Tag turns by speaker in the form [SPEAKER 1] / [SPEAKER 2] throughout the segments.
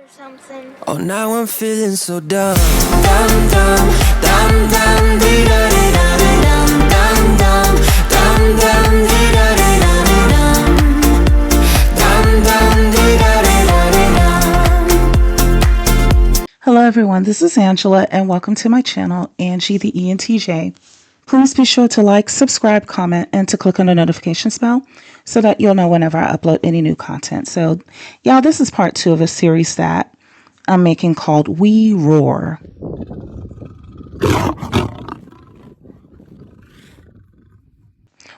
[SPEAKER 1] Something.
[SPEAKER 2] Oh, now I'm feeling so dumb, dumb, dumb, dumb, dumb, dee da dee da dee dum, dumb, dumb, dumb, dumb, dee da dee da dee dum, dumb, dumb, dee da dee da dee dum.
[SPEAKER 3] Hello everyone, this is Angela and welcome to my channel, Angie the ENTJ. Please be sure to like, subscribe, comment, and to click on the notification bell so that you'll know whenever I upload any new content. So, y'all, this is part 2 of a series that I'm making called We Roar.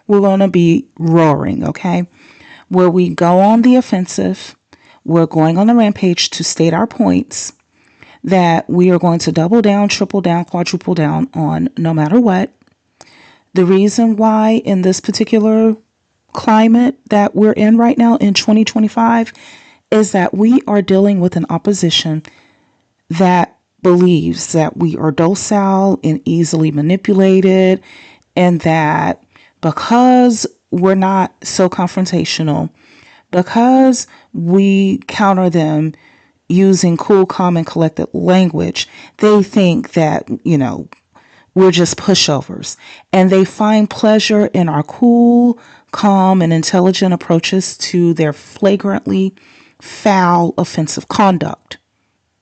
[SPEAKER 3] We're going to be roaring, okay? Where we go on the offensive, we're going on the rampage to state our points that we are going to double down, triple down, quadruple down on no matter what. The reason why in this particular climate that we're in right now in 2025 is that we are dealing with an opposition that believes that we are docile and easily manipulated, and that because we're not so confrontational, because we counter them using cool, calm, and collected language, they think that, we're just pushovers. And they find pleasure in our cool, calm, and intelligent approaches to their flagrantly foul, offensive conduct.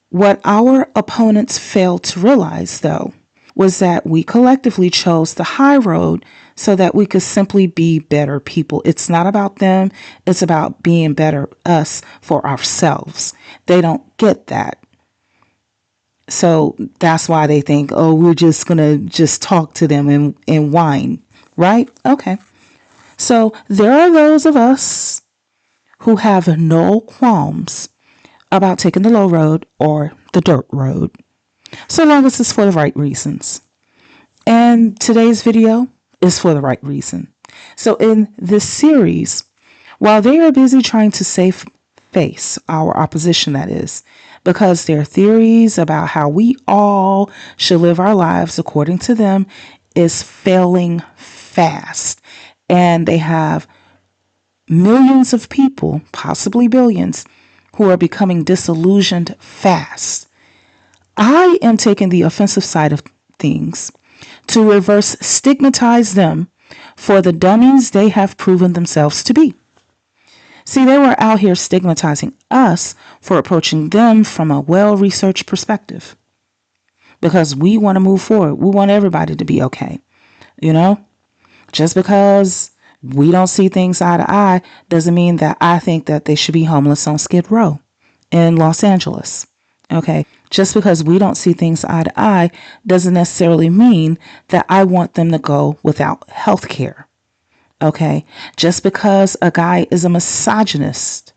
[SPEAKER 3] What our opponents failed to realize, though, was that we collectively chose the high road so that we could simply be better people. It's not about them. It's about being better us for ourselves. They don't get that. So that's why they think, oh, we're just going to just talk to them and whine, right? Okay. So there are those of us who have no qualms about taking the low road or the dirt road, so long as it's for the right reasons. And today's video is for the right reason. So in this series, while they are busy trying to save face our opposition, that is, because their theories about how we all should live our lives according to them is failing fast. And they have millions of people, possibly billions, who are becoming disillusioned fast. I am taking the offensive side of things to reverse stigmatize them for the dummies they have proven themselves to be. See, they were out here stigmatizing us for approaching them from a well-researched perspective because we want to move forward. We want everybody to be okay. Just because we don't see things eye to eye doesn't mean that I think that they should be homeless on Skid Row in Los Angeles. Okay. Just because we don't see things eye to eye doesn't necessarily mean that I want them to go without health care. Okay. Just because a guy is a misogynist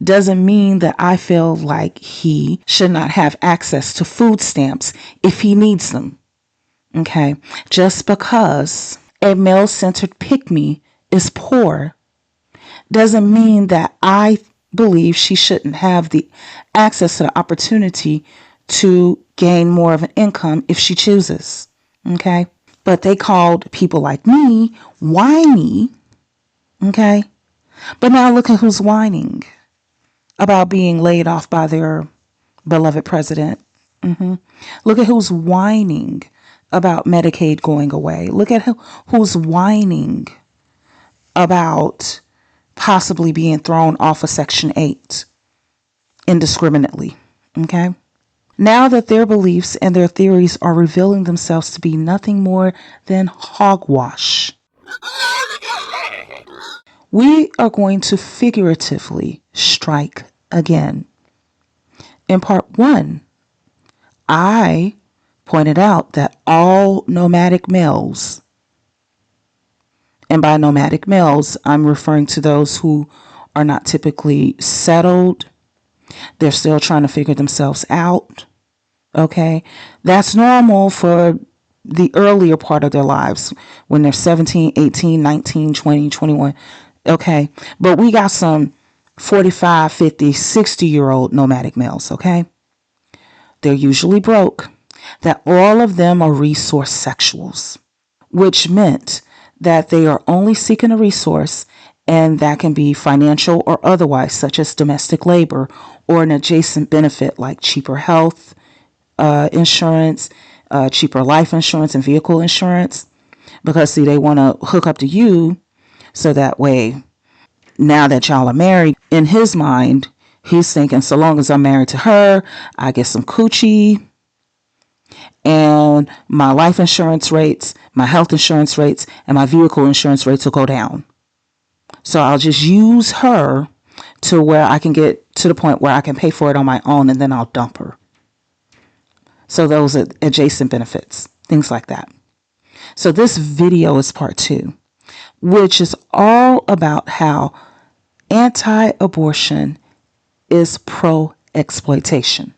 [SPEAKER 3] doesn't mean that I feel like he should not have access to food stamps if he needs them. Okay. Just because a male-centered pick-me is poor doesn't mean that I believe she shouldn't have the access to the opportunity to gain more of an income if she chooses. Okay. But they called people like me whiny. Okay. But now look at who's whining about being laid off by their beloved president. Look at who's whining about Medicaid going away. Look at who's whining about possibly being thrown off of Section 8 indiscriminately. Okay. Now that their beliefs and their theories are revealing themselves to be nothing more than hogwash, we are going to figuratively strike again. In part 1, I pointed out that all nomadic males, and by nomadic males, I'm referring to those who are not typically settled. They're still trying to figure themselves out. Okay. That's normal for the earlier part of their lives when they're 17, 18, 19, 20, 21. Okay. But we got some 45, 50, 60-year-old nomadic males. Okay. They're usually broke. That all of them are resource sexuals, which meant that they are only seeking a resource And that can be financial or otherwise, such as domestic labor or an adjacent benefit like cheaper health insurance, cheaper life insurance, and vehicle insurance. Because, see, they want to hook up to you so that way, now that y'all are married, in his mind, he's thinking, so long as I'm married to her, I get some coochie and my life insurance rates, my health insurance rates, and my vehicle insurance rates will go down. So I'll just use her to where I can get to the point where I can pay for it on my own, and then I'll dump her. So those are adjacent benefits, things like that. So this video is part 2, which is all about how anti-abortion is pro-exploitation.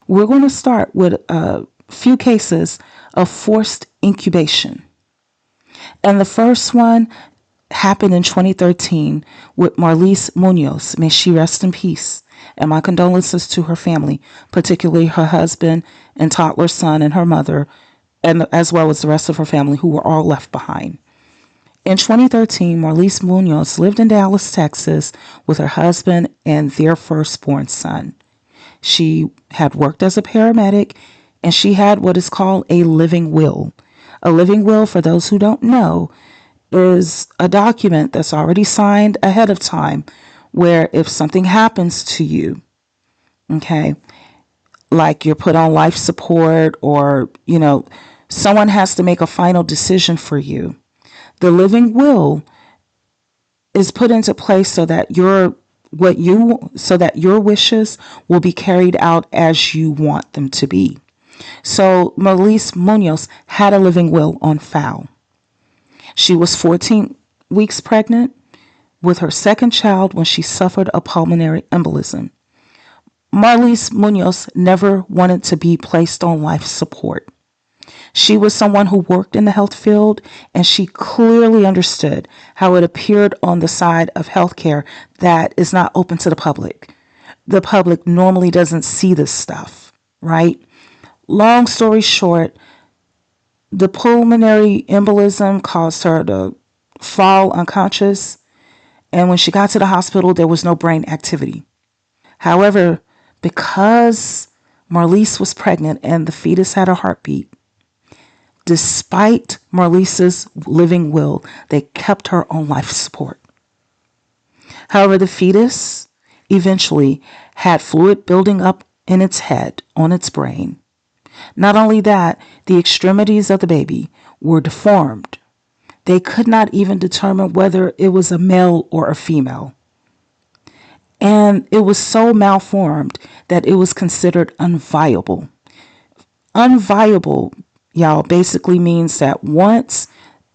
[SPEAKER 3] We're going to start with a few cases of forced incubation. And the first one happened in 2013 with Marlise Munoz. May she rest in peace. And my condolences to her family, particularly her husband and toddler son and her mother, and as well as the rest of her family who were all left behind. In 2013, Marlise Munoz lived in Dallas, Texas with her husband and their firstborn son. She had worked as a paramedic, and she had what is called a living will. A living will, for those who don't know, is a document that's already signed ahead of time where if something happens to you, okay, like you're put on life support or, someone has to make a final decision for you, the living will is put into place so that your wishes will be carried out as you want them to be. So Marlise Munoz had a living will on file. She was 14 weeks pregnant with her second child when she suffered a pulmonary embolism. Marlise Munoz never wanted to be placed on life support. She was someone who worked in the health field, and she clearly understood how it appeared on the side of healthcare that is not open to the public. The public normally doesn't see this stuff, right? Long story short, the pulmonary embolism caused her to fall unconscious, and when she got to the hospital, there was no brain activity. However, because Marlise was pregnant and the fetus had a heartbeat, despite Marlise's living will, they kept her on life support. However, the fetus eventually had fluid building up in its head, on its brain. Not only that, the extremities of the baby were deformed. They could not even determine whether it was a male or a female. And it was so malformed that it was considered unviable. Unviable, y'all, basically means that once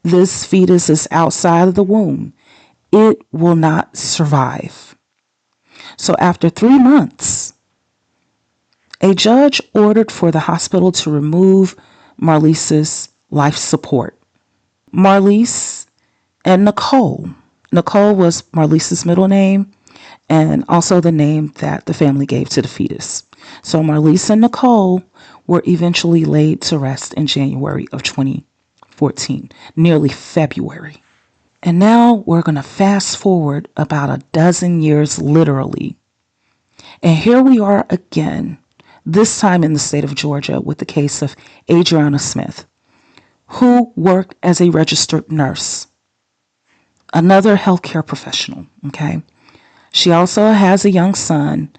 [SPEAKER 3] this fetus is outside of the womb, it will not survive. So after 3 months, a judge ordered for the hospital to remove Marlise's life support. Marlise and Nicole. Nicole was Marlise's middle name and also the name that the family gave to the fetus. So Marlise and Nicole were eventually laid to rest in January of 2014, nearly February. And now we're going to fast forward about a dozen years literally. And here we are again, this time in the state of Georgia with the case of Adriana Smith, who worked as a registered nurse, another healthcare professional, okay? She also has a young son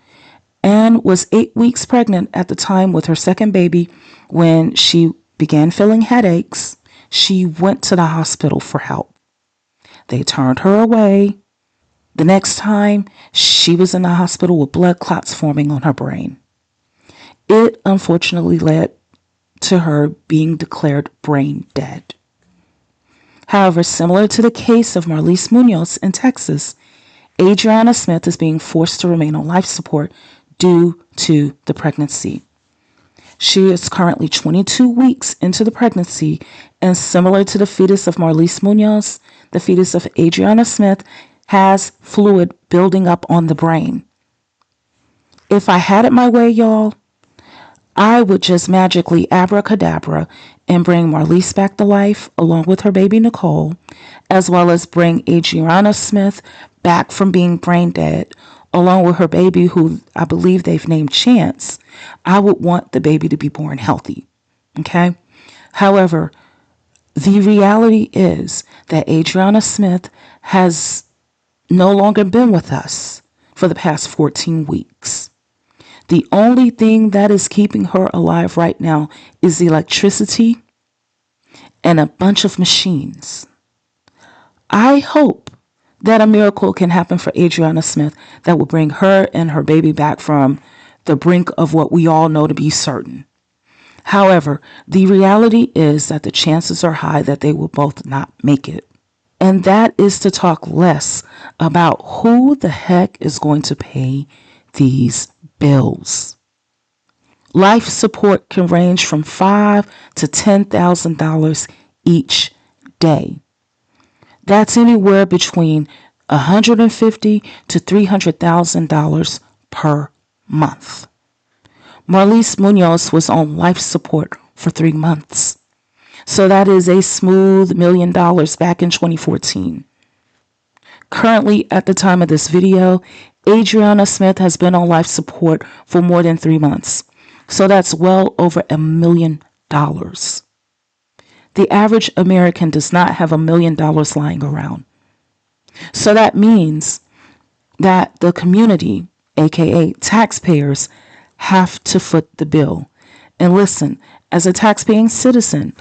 [SPEAKER 3] and was 8 weeks pregnant at the time with her second baby. When she began feeling headaches, she went to the hospital for help. They turned her away. The next time, she was in the hospital with blood clots forming on her brain. It unfortunately led to her being declared brain dead. However, similar to the case of Marlise Munoz in Texas, Adriana Smith is being forced to remain on life support due to the pregnancy. She is currently 22 weeks into the pregnancy, and similar to the fetus of Marlise Munoz, the fetus of Adriana Smith has fluid building up on the brain. If I had it my way, y'all, I would just magically abracadabra and bring Marlise back to life along with her baby Nicole, as well as bring Adriana Smith back from being brain dead along with her baby, who I believe they've named Chance. I would want the baby to be born healthy. Okay? However, the reality is that Adriana Smith has no longer been with us for the past 14 weeks. The only thing that is keeping her alive right now is the electricity and a bunch of machines. I hope that a miracle can happen for Adriana Smith that will bring her and her baby back from the brink of what we all know to be certain. However, the reality is that the chances are high that they will both not make it. And that is to talk less about who the heck is going to pay these bills. Life support can range from $5,000 to $10,000 each day. That's anywhere between $150,000 to $300,000 per month. Marlise Munoz was on life support for 3 months. So that is a smooth $1 million back in 2014. Currently, at the time of this video, Adriana Smith has been on life support for more than 3 months. So that's well over $1 million. The average American does not have $1 million lying around. So that means that the community, aka taxpayers, have to foot the bill. And listen, as a taxpaying citizen,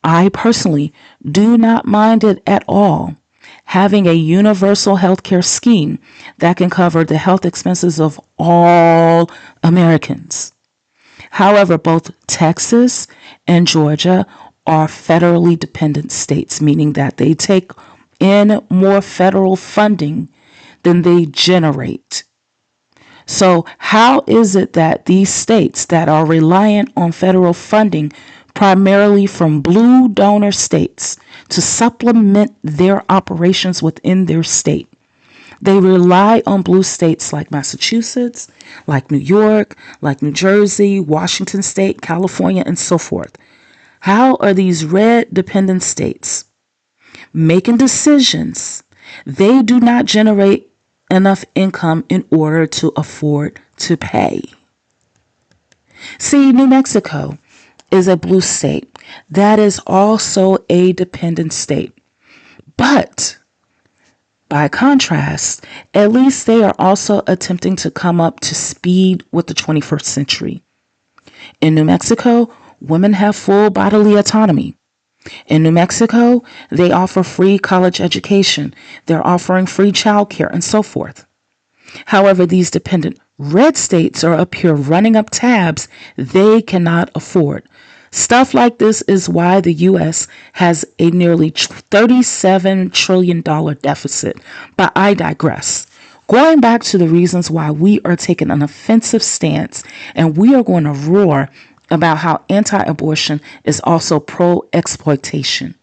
[SPEAKER 3] I personally do not mind it at all having a universal health care scheme that can cover the health expenses of all Americans. However, both Texas and Georgia are federally dependent states, meaning that they take in more federal funding than they generate. So how is it that these states that are reliant on federal funding primarily from blue donor states to supplement their operations within their state, they rely on blue states like Massachusetts, like New York, like New Jersey, Washington State, California, and so forth? How are these red dependent states making decisions? They do not generate enough income in order to afford to pay. See, New Mexico is a blue state that is also a dependent state. But by contrast, at least they are also attempting to come up to speed with the 21st century. In New Mexico, women have full bodily autonomy. In New Mexico, they offer free college education. They're offering free childcare and so forth. However, these dependent red states are up here running up tabs they cannot afford. Stuff like this is why the U.S. has a nearly $37 trillion deficit. But I digress. Going back to the reasons why we are taking an offensive stance, and we are going to roar about how anti-abortion is also pro-exploitation.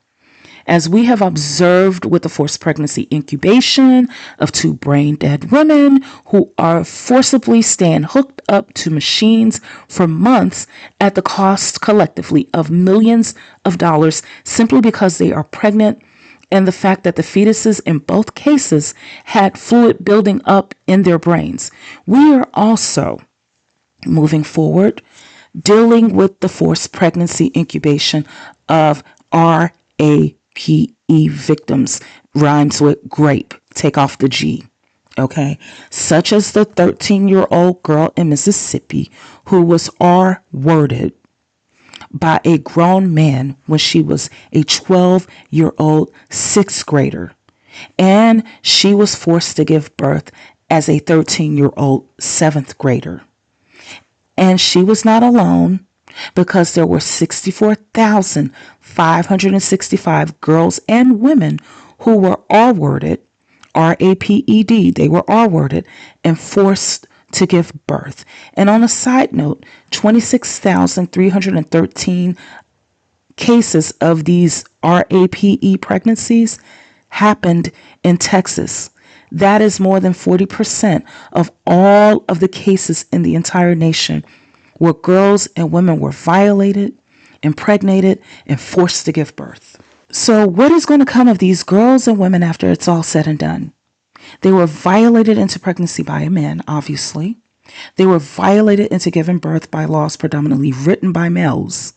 [SPEAKER 3] As we have observed with the forced pregnancy incubation of 2 brain-dead women who are forcibly staying hooked up to machines for months at the cost collectively of millions of dollars simply because they are pregnant, and the fact that the fetuses in both cases had fluid building up in their brains. We are also moving forward dealing with the forced pregnancy incubation of RAPE victims. Rhymes with grape. Take off the G. Okay. Such as the 13-year-old girl in Mississippi who was R-worded by a grown man when she was a 12-year-old 6th grader. And she was forced to give birth as a 13-year-old 7th grader. And she was not alone, because there were 64,565 girls and women who were R-worded, R-A-P-E-D, they were R-worded and forced to give birth. And on a side note, 26,313 cases of these RAPE pregnancies happened in Texas. That is more than 40% of all of the cases in the entire nation where girls and women were violated, impregnated, and forced to give birth. So what is going to come of these girls and women after it's all said and done? They were violated into pregnancy by a man, obviously. They were violated into giving birth by laws predominantly written by males.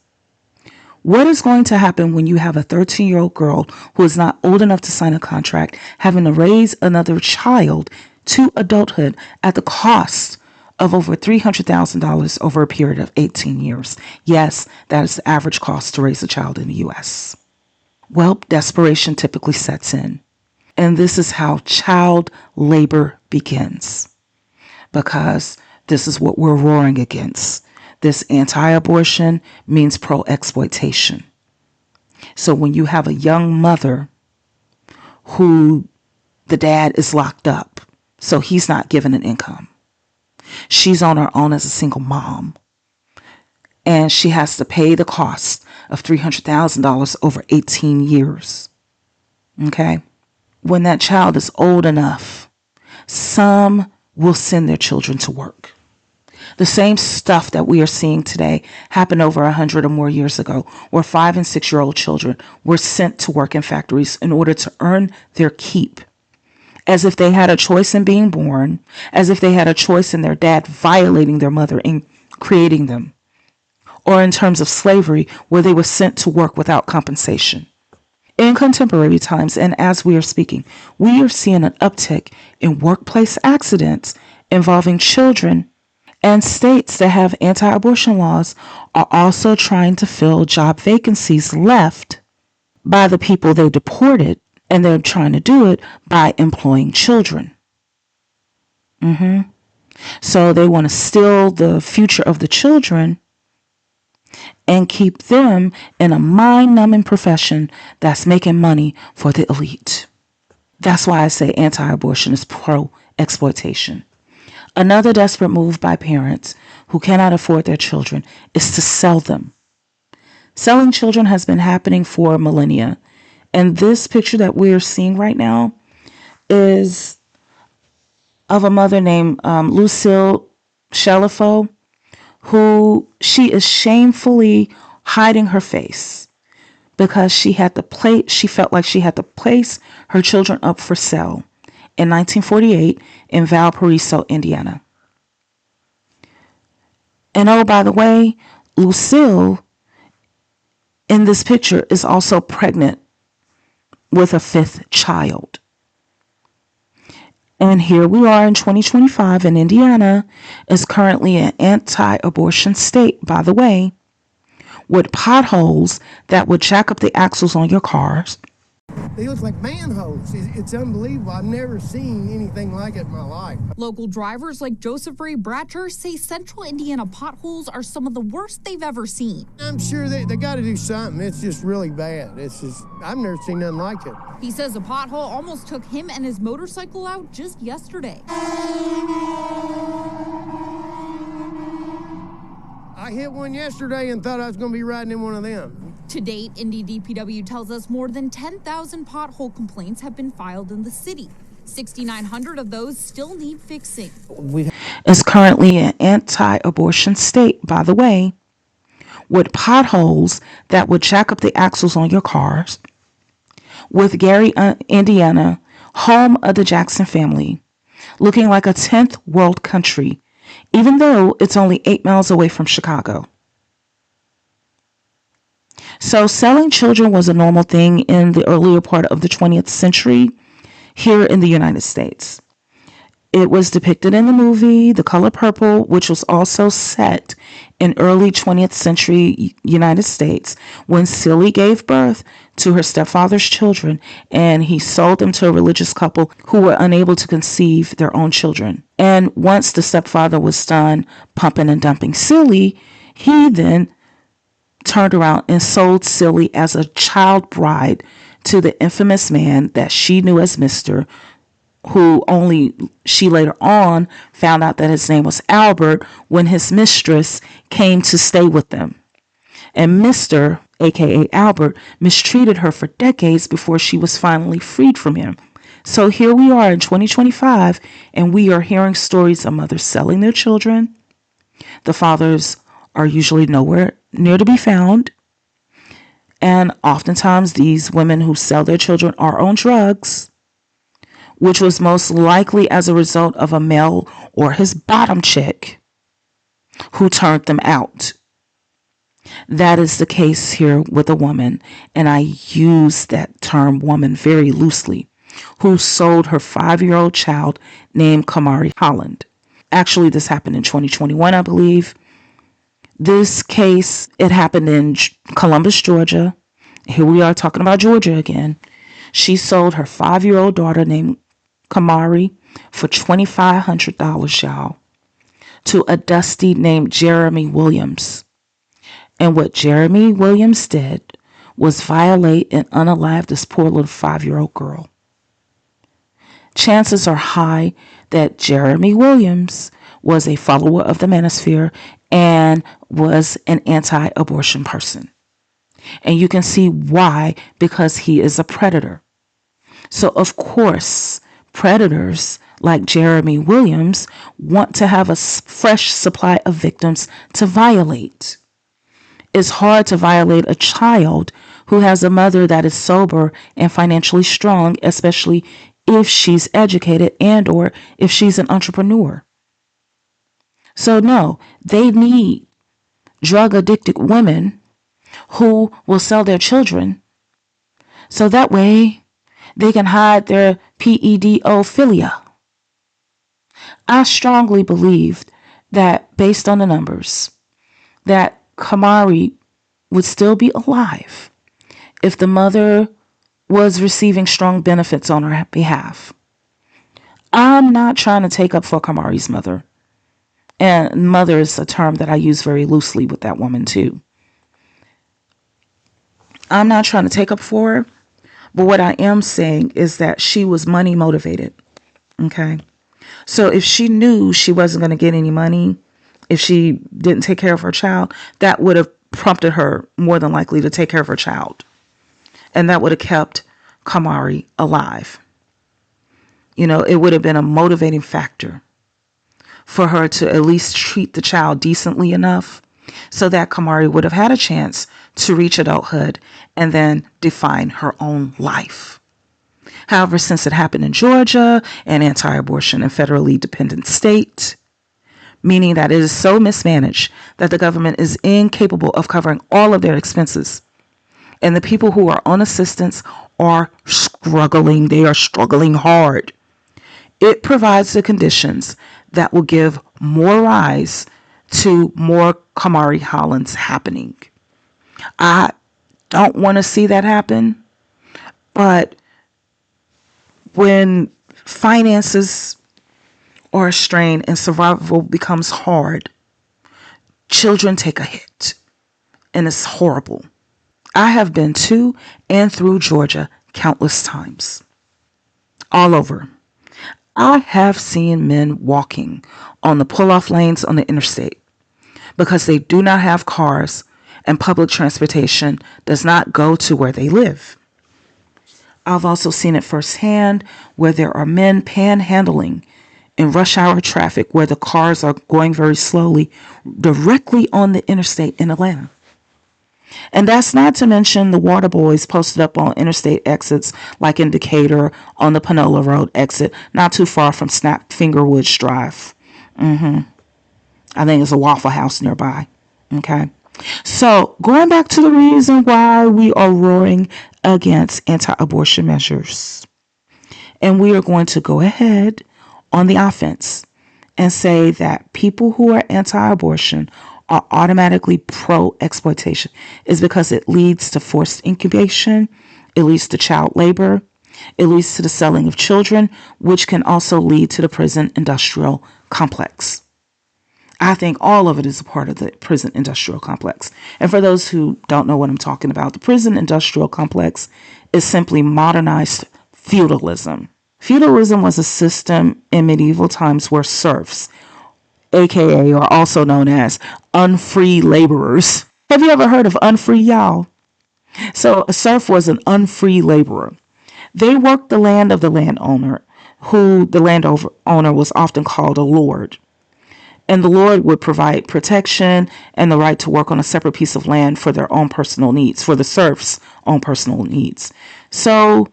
[SPEAKER 3] What is going to happen when you have a 13-year-old girl who is not old enough to sign a contract having to raise another child to adulthood at the cost of over $300,000 over a period of 18 years? Yes, that is the average cost to raise a child in the U.S. Well, desperation typically sets in. And this is how child labor begins. Because this is what we're roaring against. This anti-abortion means pro-exploitation. So when you have a young mother who the dad is locked up, so he's not given an income. She's on her own as a single mom. And she has to pay the cost of $300,000 over 18 years. Okay? When that child is old enough, some will send their children to work. The same stuff that we are seeing today happened over 100 or more years ago, where 5- and 6-year-old children were sent to work in factories in order to earn their keep, as if they had a choice in being born, as if they had a choice in their dad violating their mother and creating them, or in terms of slavery, where they were sent to work without compensation. In contemporary times, and as we are speaking, we are seeing an uptick in workplace accidents involving children, and states that have anti-abortion laws are also trying to fill job vacancies left by the people they deported, and they're trying to do it by employing children. So they want to steal the future of the children and keep them in a mind-numbing profession that's making money for the elite. That's why I say anti-abortion is pro-exploitation. Another desperate move by parents who cannot afford their children is to sell them. Selling children has been happening for millennia. And this picture that we're seeing right now is of a mother named Lucille Shelifo, who she is shamefully hiding her face because she felt like she had to place her children up for sale in 1948 in Valparaiso, Indiana. And oh, by the way, Lucille in this picture is also pregnant with a 5th child. And here we are in 2025, and Indiana is currently an anti-abortion state, by the way, with potholes that would jack up the axles on your cars.
[SPEAKER 1] They look like manholes. It's unbelievable. I've never seen anything like it in my life.
[SPEAKER 4] Local drivers like Joseph Ray Bratcher say central Indiana potholes are some of the worst they've ever seen.
[SPEAKER 1] I'm sure they got to do something. It's just really bad. I've never seen nothing like it.
[SPEAKER 4] He says a pothole almost took him and his motorcycle out just yesterday.
[SPEAKER 1] I hit one yesterday and thought I was going to be riding in one of them.
[SPEAKER 4] To date, Indy DPW tells us more than 10,000 pothole complaints have been filed in the city. 6,900 of those still need fixing.
[SPEAKER 3] It's currently an anti-abortion state, by the way, with potholes that would jack up the axles on your cars. With Gary, Indiana, home of the Jackson family, looking like a 10th world country, even though it's only 8 miles away from Chicago. So selling children was a normal thing in the earlier part of the 20th century here in the United States. It was depicted in the movie The Color Purple, which was also set in early 20th century United States when Silly gave birth to her stepfather's children, and he sold them to a religious couple who were unable to conceive their own children. And once the stepfather was done pumping and dumping Silly, he then turned around and sold Silly as a child bride to the infamous man that she knew as Mr., who only she later on found out that his name was Albert when his mistress came to stay with them. And Mr., aka Albert, mistreated her for decades before she was finally freed from him. So here we are in 2025, and we are hearing stories of mothers selling their children, the fathers are usually nowhere near to be found. And oftentimes, these women who sell their children are on drugs, which was most likely as a result of a male or his bottom chick who turned them out. That is the case here with a woman, and I use that term woman very loosely, who sold her 5-year-old child named Kamari Holland. Actually, this happened in 2021, I believe. This case, it happened in Columbus, Georgia. Here we are talking about Georgia again. She sold her 5-year-old daughter named Kamari for $2,500, y'all, to a dusty named Jeremy Williams. And what Jeremy Williams did was violate and unalive this poor little 5-year-old girl. Chances are high that Jeremy Williams was a follower of the manosphere and was an anti-abortion person. And you can see why, because he is a predator. So, of course, predators like Jeremy Williams want to have a fresh supply of victims to violate. It's hard to violate a child who has a mother that is sober and financially strong, especially if she's educated and or if she's an entrepreneur. So no, they need drug addicted women who will sell their children so that way they can hide their pedophilia. I strongly believed that, based on the numbers, that Kamari would still be alive if the mother was receiving strong benefits on her behalf. I'm not trying to take up for Kamari's mother. And mother is a term that I use very loosely with that woman too. I'm not trying to take up for her, but what I am saying is that she was money motivated. Okay. So if she knew she wasn't going to get any money, if she didn't take care of her child, that would have prompted her more than likely to take care of her child. And that would have kept Kamari alive. You know, it would have been a motivating factor for her to at least treat the child decently enough so that Kamari would have had a chance to reach adulthood and then define her own life. However, since it happened in Georgia, an anti-abortion and federally dependent state, meaning that it is so mismanaged that the government is incapable of covering all of their expenses, and the people who are on assistance are struggling. They are struggling hard. It provides the conditions that will give more rise to more Kamari Hollands happening. I don't want to see that happen, but when finances are strained and survival becomes hard, children take a hit, and it's horrible. I have been to and through Georgia countless times, all over. I have seen men walking on the pull-off lanes on the interstate because they do not have cars and public transportation does not go to where they live. I've also seen it firsthand where there are men panhandling in rush hour traffic where the cars are going very slowly directly on the interstate in Atlanta. And that's not to mention the water boys posted up on interstate exits like in Decatur on the Panola Road exit, not too far from Snap Fingerwoods Drive. I think it's a Waffle House nearby. Okay. So going back to the reason why we are roaring against anti-abortion measures. And we are going to go ahead on the offense and say that people who are anti-abortion are automatically pro-exploitation is because it leads to forced incubation, it leads to child labor, it leads to the selling of children, which can also lead to the prison industrial complex. I think all of it is a part of the prison industrial complex. And for those who don't know what I'm talking about, the prison industrial complex is simply modernized feudalism. Feudalism was a system in medieval times where serfs, aka or also known as unfree laborers. Have you ever heard of unfree, y'all? So a serf was an unfree laborer. They worked the land of the landowner, who the landowner was often called a lord. And the Lord would provide protection and the right to work on a separate piece of land for their own personal needs, for the serfs' own personal needs. So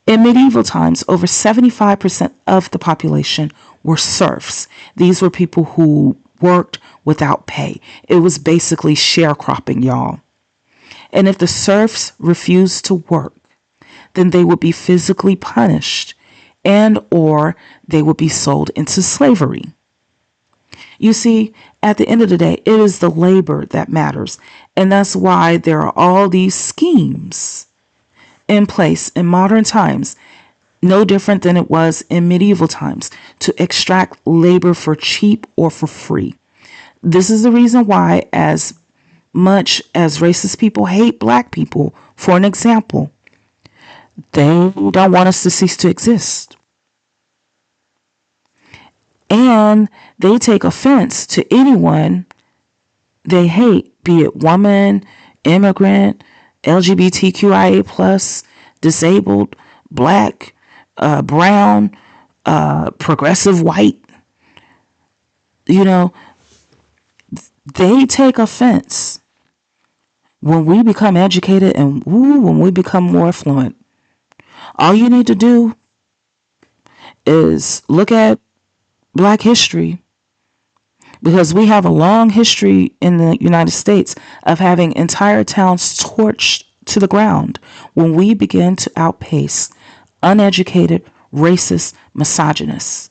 [SPEAKER 3] in medieval times, over 75% of the population were serfs. These were people who worked without pay. It was basically sharecropping, y'all. And if the serfs refused to work, then they would be physically punished and or they would be sold into slavery. You see, at the end of the day, it is the labor that matters. And that's why there are all these schemes in place in modern times, no different than it was in medieval times, to extract labor for cheap or for free. This is the reason why, as much as racist people hate black people, for an example, they don't want us to cease to exist. And they take offense to anyone they hate, be it woman, immigrant, LGBTQIA plus, disabled, black, brown, progressive white. You know, they take offense when we become educated and when we become more affluent. All you need to do is look at Black history, because we have a long history in the United States of having entire towns torched to the ground when we begin to outpace uneducated, racist, misogynists.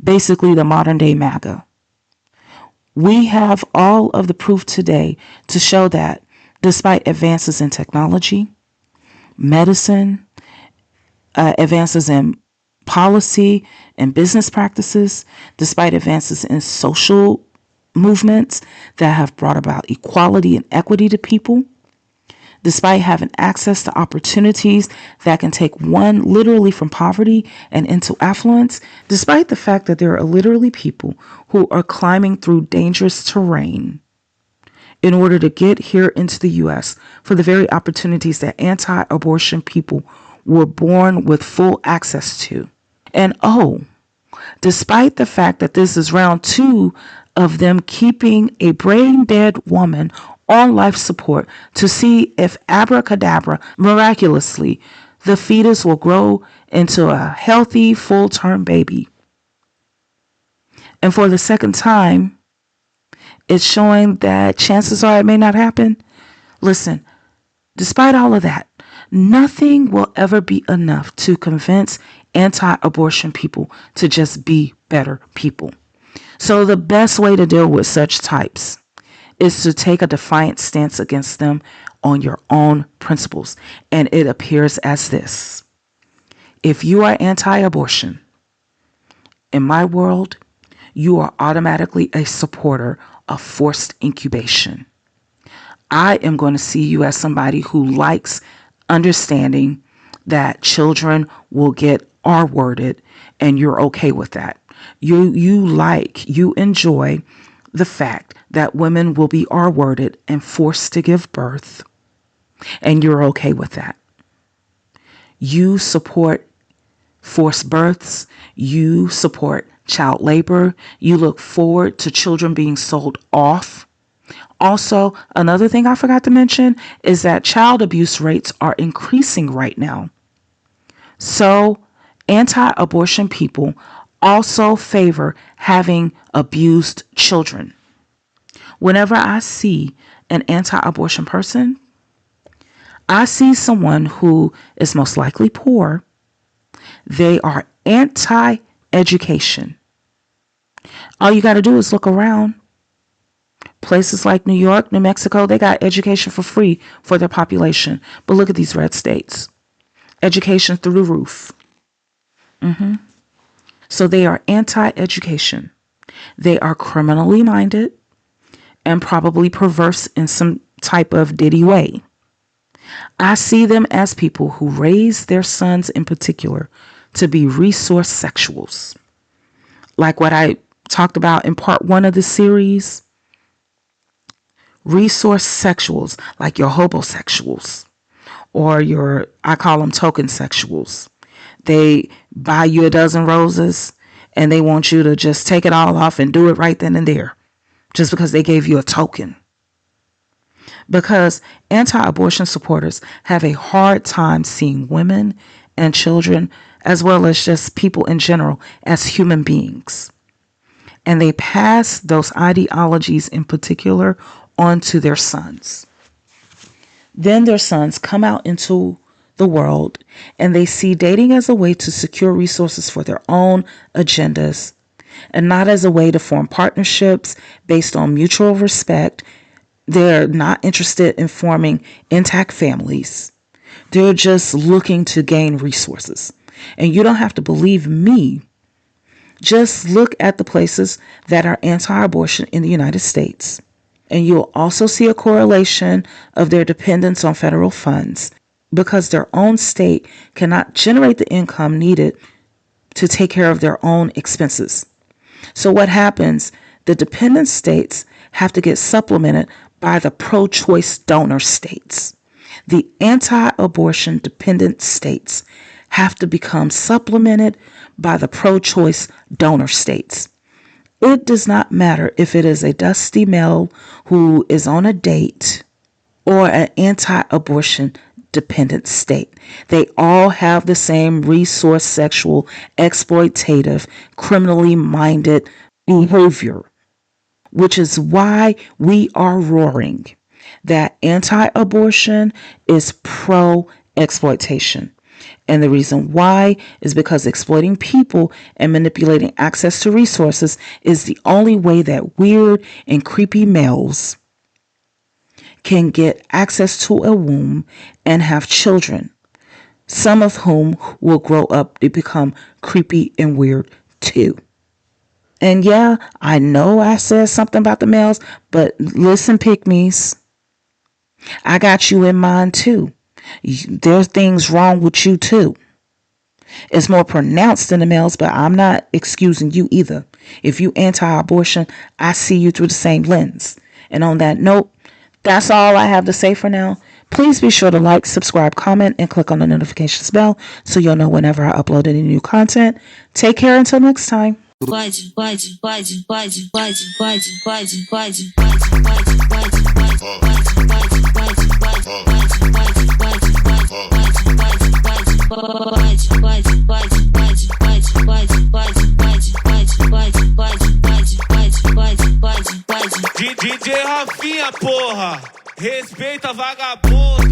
[SPEAKER 3] Basically, the modern day MAGA. We have all of the proof today to show that despite advances in technology, medicine, advances in policy and business practices, despite advances in social movements that have brought about equality and equity to people, despite having access to opportunities that can take one literally from poverty and into affluence, despite the fact that there are literally people who are climbing through dangerous terrain in order to get here into the U.S. for the very opportunities that anti-abortion people were born with full access to. And despite the fact that this is round 2 of them keeping a brain dead woman on life support to see if abracadabra, miraculously, the fetus will grow into a healthy full-term baby. And for the second time, it's showing that chances are it may not happen. Listen, despite all of that, nothing will ever be enough to convince anti-abortion people to just be better people. So the best way to deal with such types is to take a defiant stance against them on your own principles. And it appears as this: if you are anti-abortion, in my world, you are automatically a supporter of forced incubation. I am going to see you as somebody who likes understanding that children will get R-worded, and you're okay with that. You enjoy the fact that women will be R-worded and forced to give birth, and you're okay with that. You support forced births. You support child labor. You look forward to children being sold off. Also, another thing I forgot to mention is that child abuse rates are increasing right now. So, anti-abortion people also favor having abused children. Whenever I see an anti-abortion person, I see someone who is most likely poor. They are anti-education. All you got to do is look around. Places like New York, New Mexico, they got education for free for their population. But look at these red states. Education through the roof. So they are anti-education. They are criminally minded and probably perverse in some type of diddy way. I see them as people who raise their sons in particular to be resource sexuals. Like what I talked about in part 1 of the series. Resource sexuals, like your hobosexuals or I call them token sexuals. They buy you a dozen roses and they want you to just take it all off and do it right then and there just because they gave you a token. Because anti-abortion supporters have a hard time seeing women and children, as well as just people in general, as human beings. And they pass those ideologies in particular on to their sons. Then their sons come out into the world and they see dating as a way to secure resources for their own agendas and not as a way to form partnerships based on mutual respect. They're not interested in forming intact families. They're just looking to gain resources. And you don't have to believe me. Just look at the places that are anti-abortion in the United States. And you'll also see a correlation of their dependence on federal funds because their own state cannot generate the income needed to take care of their own expenses. So what happens? The dependent states have to get supplemented by the pro-choice donor states. The anti-abortion dependent states have to become supplemented by the pro-choice donor states. It does not matter if it is a dusty male who is on a date or an anti-abortion dependent state. They all have the same resource sexual, exploitative, criminally minded behavior, which is why we are roaring that anti-abortion is pro-exploitation. And the reason why is because exploiting people and manipulating access to resources is the only way that weird and creepy males can get access to a womb and have children, some of whom will grow up to become creepy and weird too. And yeah, I know I said something about the males, but listen, pygmies, I got you in mind too. There's things wrong with you too. It's more pronounced in the males, but I'm not excusing you either. If you anti-abortion, I see you through the same lens. And on that note, that's all I have to say for now. Please be sure to like, subscribe, comment, and click on the notifications bell so you'll know whenever I upload any new content. Take care until next time.
[SPEAKER 5] DJ Rafinha, porra, respeita vagabundo.